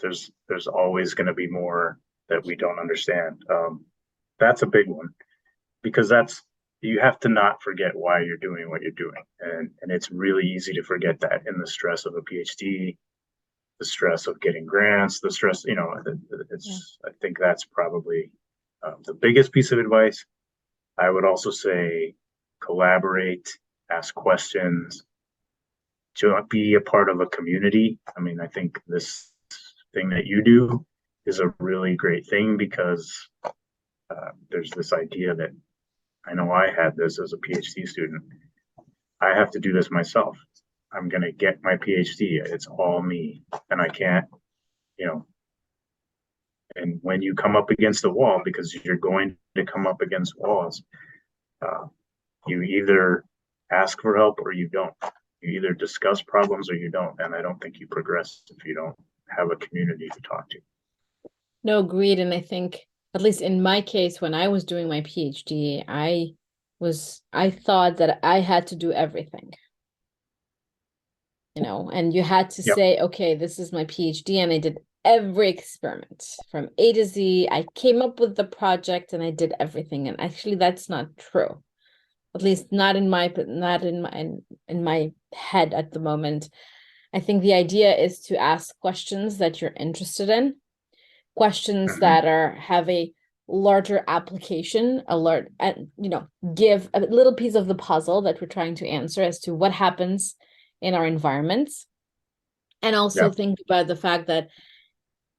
there's always going to be more that we don't understand. That's a big one, because you have to not forget why you're doing what you're doing, and it's really easy to forget that in the stress of a PhD, the stress of getting grants, the stress. I think that's probably the biggest piece of advice. I would also say collaborate, ask questions, to be a part of a community. I mean, I think this thing that you do is a really great thing, because there's this idea that, I know I had this as a PhD student, I have to do this myself. I'm going to get my PhD. It's all me. And I can't, and when you come up against a wall, because you're going to come up against walls, you either ask for help or you don't. You either discuss problems or you don't. And I don't think you progress if you don't have a community to talk to. No, agreed. And I think, at least in my case, when I was doing my PhD, I thought that I had to do everything. And you had to say, okay, this is my PhD, and I did every experiment from A to Z. I came up with the project and I did everything. And actually, that's not true. At least not in my head at the moment. I think the idea is to ask questions that you're interested in, questions that have a larger application, give a little piece of the puzzle that we're trying to answer as to what happens in our environments. And also think about the fact that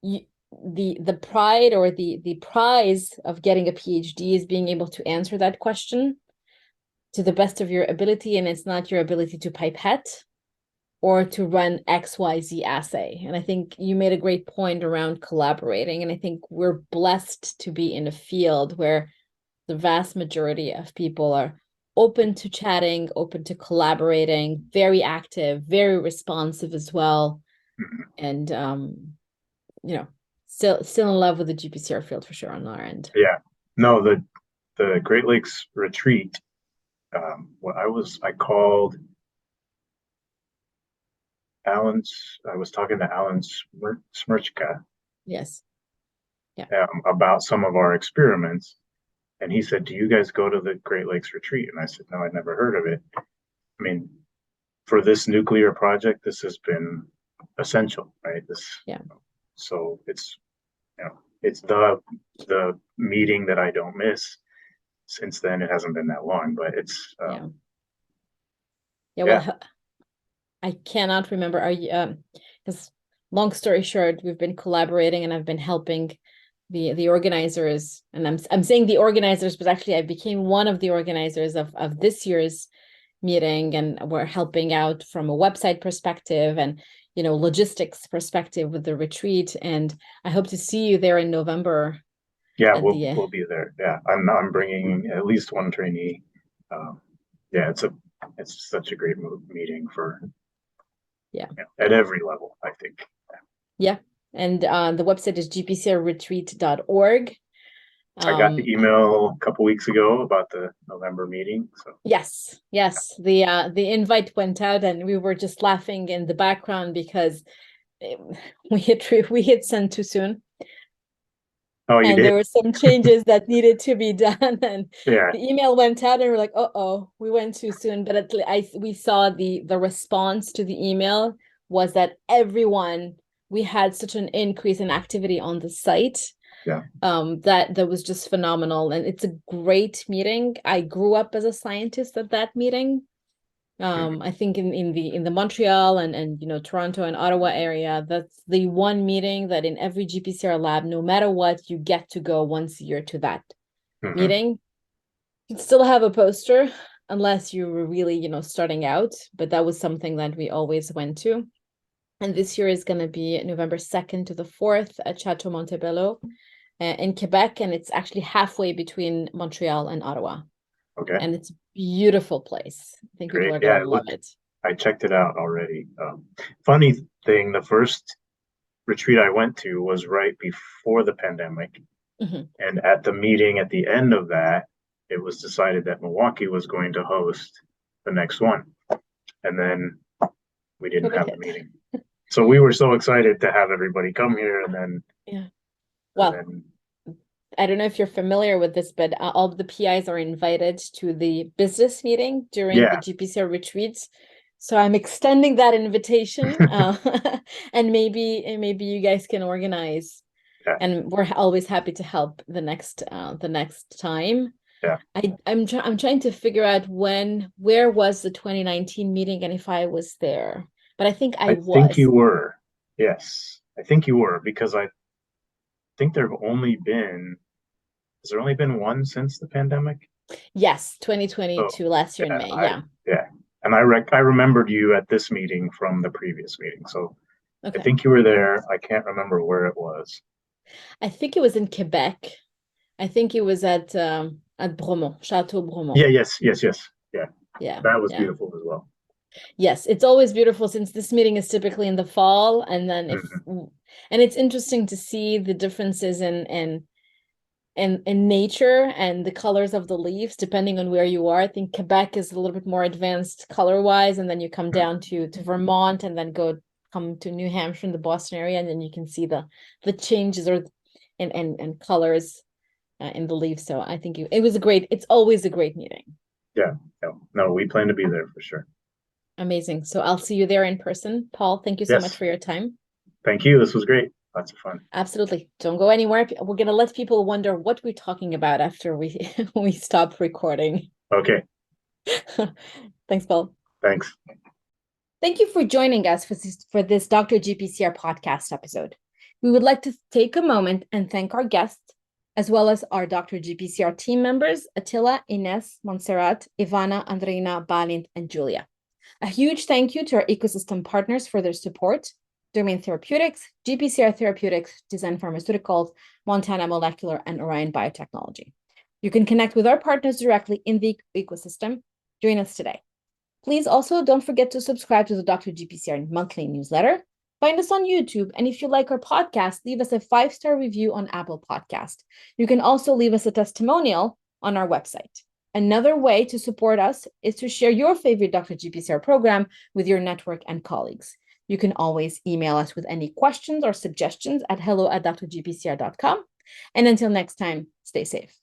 the pride or the prize of getting a PhD is being able to answer that question to the best of your ability, and it's not your ability to pipette or to run XYZ assay. And I think you made a great point around collaborating, and I think we're blessed to be in a field where the vast majority of people are open to chatting, open to collaborating, very active, very responsive as well, and still in love with the GPCR field for sure on our end. Yeah, no, the Great Lakes retreat. I called I was talking to Alan Smirchka. Yes. Yeah. About some of our experiments, and he said, "Do you guys go to the Great Lakes retreat?" And I said, "No, I'd never heard of it." I mean, for this nuclear project, this has been essential, right? So it's the meeting that I don't miss. Since then, it hasn't been that long, but it's well, I cannot remember. Are you because long story short, we've been collaborating and I've been helping the organizers, and I'm saying the organizers, but actually I became one of the organizers of this year's meeting, and we're helping out from a website perspective and logistics perspective with the retreat. And I hope to see you there in November. Yeah, we'll be there. Yeah, I'm bringing at least one trainee. It's such a great meeting for at every level, I think. Yeah, and the website is gpcrretreat.org. I got the email a couple weeks ago about the November meeting. So yes, the invite went out, and we were just laughing in the background because we hit send too soon. Oh, you did? There were some changes that needed to be done, and the email went out, and we're like, "Uh-oh, we went too soon." But we saw the response to the email was that we had such an increase in activity on the site. That was just phenomenal, and it's a great meeting. I grew up as a scientist at that meeting. I think in the Montreal and Toronto and Ottawa area, that's the one meeting that in every GPCR lab, no matter what, you get to go once a year to that meeting. You'd still have a poster unless you were really starting out, but that was something that we always went to. And this year is going to be November 2nd to the 4th at Chateau Montebello in Quebec, and it's actually halfway between Montreal and Ottawa. Okay. And it's a beautiful place. I think people are going to love it. I checked it out already. Funny thing, the first retreat I went to was right before the pandemic. And at the meeting at the end of that, it was decided that Milwaukee was going to host the next one. And then we didn't have the meeting. So we were so excited to have everybody come here, and then I don't know if you're familiar with this, but all the PIs are invited to the business meeting during the GPCR retreats. So I'm extending that invitation, and maybe you guys can organize. And we're always happy to help the next time. Yeah. I'm trying to figure out where was the 2019 meeting and if I was there. But I think I was. I think you were. Yes, I think you were, because I think has there only been one since the pandemic? Yes, 2022, last year in May. Yeah. And I remembered you at this meeting from the previous meeting. So I think you were there. I can't remember where it was. I think it was in Quebec. I think it was at Bromont, Chateau Bromont. Yeah, yes. Yeah. That was beautiful as well. Yes, it's always beautiful since this meeting is typically in the fall, and then and it's interesting to see the differences in nature and the colors of the leaves depending on where you are. I think Quebec is a little bit more advanced color-wise, and then you come down to Vermont and then come to New Hampshire in the Boston area, and then you can see the changes and colors in the leaves. So I think it's always a great meeting. Yeah. No, we plan to be there for sure. Amazing. So I'll see you there in person. Paul, thank you so much for your time. Thank you. This was great. Lots of fun. Absolutely. Don't go anywhere. We're going to let people wonder what we're talking about after we we stop recording. Okay. Thanks, Paul. Thanks. Thank you for joining us for this Dr. GPCR podcast episode. We would like to take a moment and thank our guests, as well as our Dr. GPCR team members, Attila, Ines, Montserrat, Ivana, Andreina, Balint, and Julia. A huge thank you to our ecosystem partners for their support: Domain Therapeutics, GPCR Therapeutics, Design Pharmaceuticals, Montana Molecular, and Orion Biotechnology. You can connect with our partners directly in the ecosystem. Join us today. Please also don't forget to subscribe to the Dr. GPCR monthly newsletter. Find us on YouTube, and if you like our podcast, leave us a 5-star review on Apple Podcast. You can also leave us a testimonial on our website. Another way to support us is to share your favorite Dr. GPCR program with your network and colleagues. You can always email us with any questions or suggestions at hello@drgpcr.com. And until next time, stay safe.